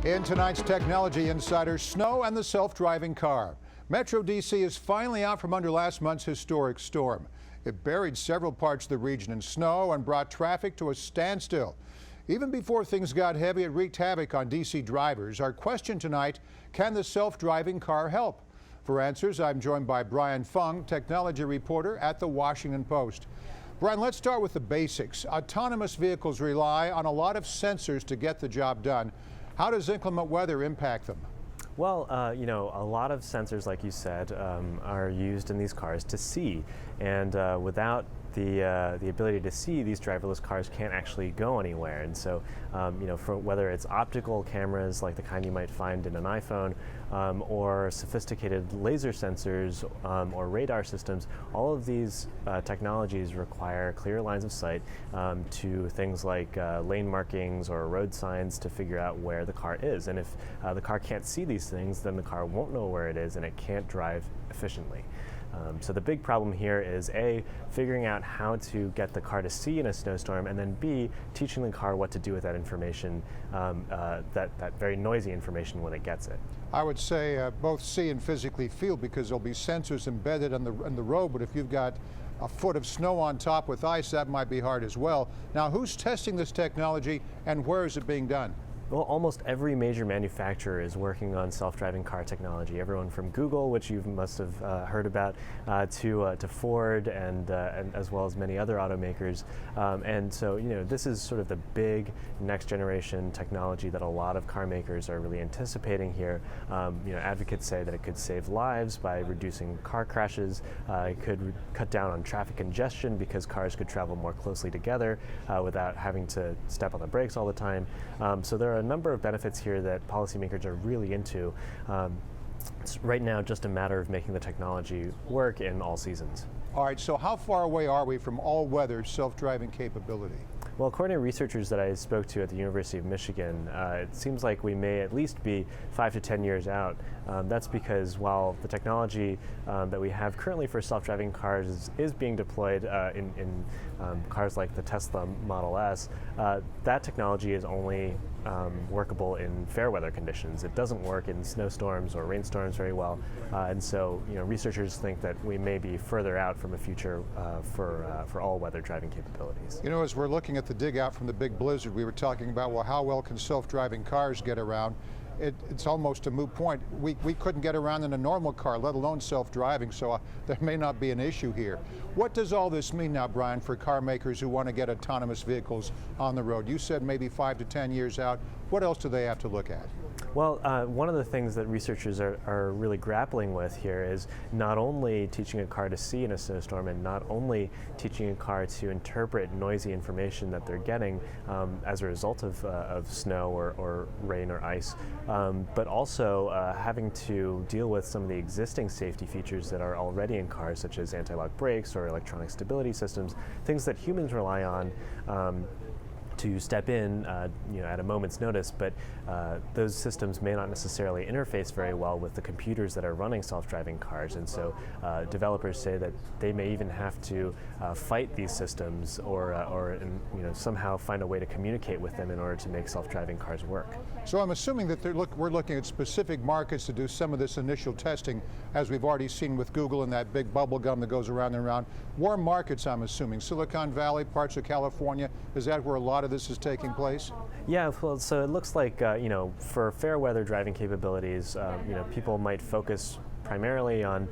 In tonight's Technology Insider, snow and the self-driving car. Metro D.C. is finally out from under last month's historic storm. It buried several parts of the region in snow and brought traffic to a standstill. Even before things got heavy, it wreaked havoc on D.C. drivers. Our question tonight, can the self-driving car help? For answers, I'm joined by Brian Fung, technology reporter at the Washington Post. Brian, let's start with the basics. Autonomous vehicles rely on a lot of sensors to get the job done. How does inclement weather impact them? Well, a lot of sensors, like you said, are used in these cars to see, and without the ability to see, these driverless cars can't actually go anywhere. And so, for whether it's optical cameras like the kind you might find in an iPhone, or sophisticated laser sensors or radar systems, all of these technologies require clear lines of sight to things like lane markings or road signs to figure out where the car is. And if the car can't see these things, then the car won't know where it is and it can't drive efficiently. So the big problem here is A, figuring out how to get the car to see in a snowstorm, and then B, teaching the car what to do with that information, that very noisy information when it gets it. I would say both see and physically feel, because there'll be sensors embedded in the road, but if you've got a foot of snow on top with ice, that might be hard as well. Now, who's testing this technology and where is it being done? Well, almost every major manufacturer is working on self-driving car technology. Everyone from Google, which you must have heard about, to Ford and as well as many other automakers. And so, this is sort of the big next generation technology that a lot of car makers are really anticipating here. Advocates say that it could save lives by reducing car crashes. It could cut down on traffic congestion because cars could travel more closely together without having to step on the brakes all the time. So there are a number of benefits here that policymakers are really into. It's right now just a matter of making the technology work in all seasons. All right, so how far away are we from all-weather self-driving capability? Well, according to researchers that I spoke to at the University of Michigan, it seems like we may at least be 5 to 10 years out. That's because while the technology that we have currently for self-driving cars is being deployed in cars like the Tesla Model S, that technology is only workable in fair weather conditions. It doesn't work in snowstorms or rainstorms very well, and so researchers think that we may be further out from a future for all-weather driving capabilities. As we're looking at the dig out from the big blizzard, we were talking about, well, how well can self-driving cars get around? It's almost a moot point. We couldn't get around in a normal car, let alone self-driving, so there may not be an issue here. What does all this mean now, Brian, for car makers who want to get autonomous vehicles on the road? You said maybe 5 to 10 years out. What else do they have to look at? Well, one of the things that researchers are really grappling with here is not only teaching a car to see in a snowstorm and not only teaching a car to interpret noisy information that they're getting as a result of snow or rain or ice, but also having to deal with some of the existing safety features that are already in cars, such as anti-lock brakes or electronic stability systems, things that humans rely on to step in at a moment's notice, but those systems may not necessarily interface very well with the computers that are running self-driving cars, and so developers say that they may even have to fight these systems or somehow find a way to communicate with them in order to make self-driving cars work. So I'm assuming that we're looking at specific markets to do some of this initial testing, as we've already seen with Google and that big bubble gum that goes around and around. Warm markets, I'm assuming. Silicon Valley, parts of California, is that where a lot of this is taking place? Yeah, well, so it looks like, for fair weather driving capabilities, people might focus primarily on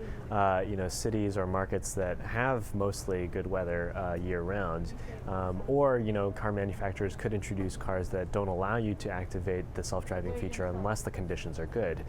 cities or markets that have mostly good weather year-round, or car manufacturers could introduce cars that don't allow you to activate the self-driving feature unless the conditions are good.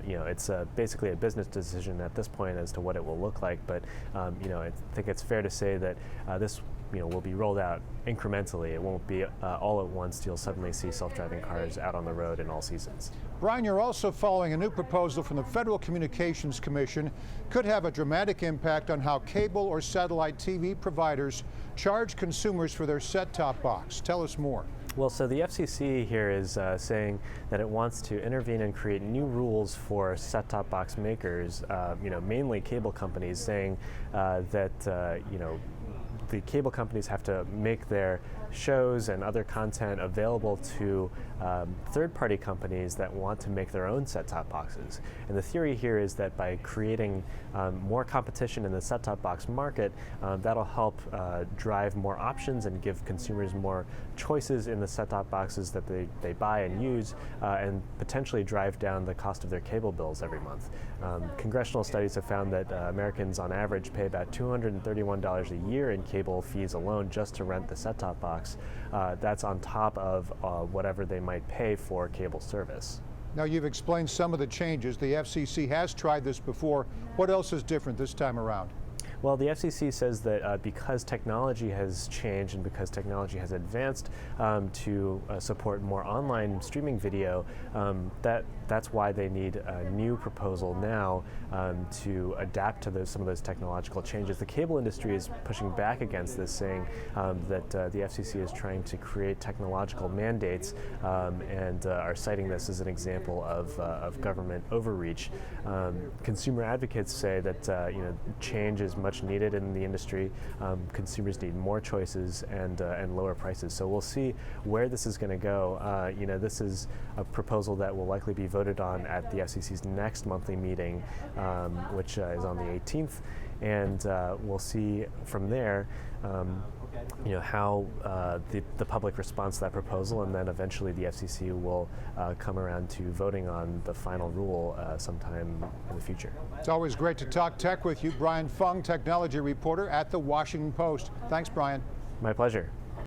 It's basically a business decision at this point as to what it will look like, but I think it's fair to say that this will be rolled out incrementally. It won't be all at once. You'll suddenly see self-driving cars out on the road in all seasons. Brian, you're also following a new proposal from the Federal Communications Commission. Could have a dramatic impact on how cable or satellite TV providers charge consumers for their set-top box. Tell us more. Well, so the FCC here is saying that it wants to intervene and create new rules for set-top box makers, mainly cable companies, saying that the cable companies have to make their shows and other content available to third-party companies that want to make their own set-top boxes. And the theory here is that by creating more competition in the set-top box market, that'll help drive more options and give consumers more choices in the set-top boxes that they buy and use, and potentially drive down the cost of their cable bills every month. Congressional studies have found that Americans on average pay about $231 a year in cable fees alone just to rent the set-top box. That's on top of whatever they might pay for cable service. Now, you've explained some of the changes. The FCC has tried this before. What else is different this time around? Well, the FCC says that because technology has changed and because technology has advanced to support more online streaming video, that's why they need a new proposal now to adapt to some of those technological changes. The cable industry is pushing back against this, saying that the FCC is trying to create technological mandates and are citing this as an example of government overreach. Consumer advocates say that change is much needed in the industry. Consumers need more choices and lower prices. So we'll see where this is going to go. This is a proposal that will likely be voted on at the FCC's next monthly meeting, which is on the 18th, and we'll see from there how the public responds to that proposal, and then eventually the FCC will come around to voting on the final rule sometime in the future. It's always great to talk tech with you. Brian Fung, technology reporter at The Washington Post. Thanks, Brian. My pleasure.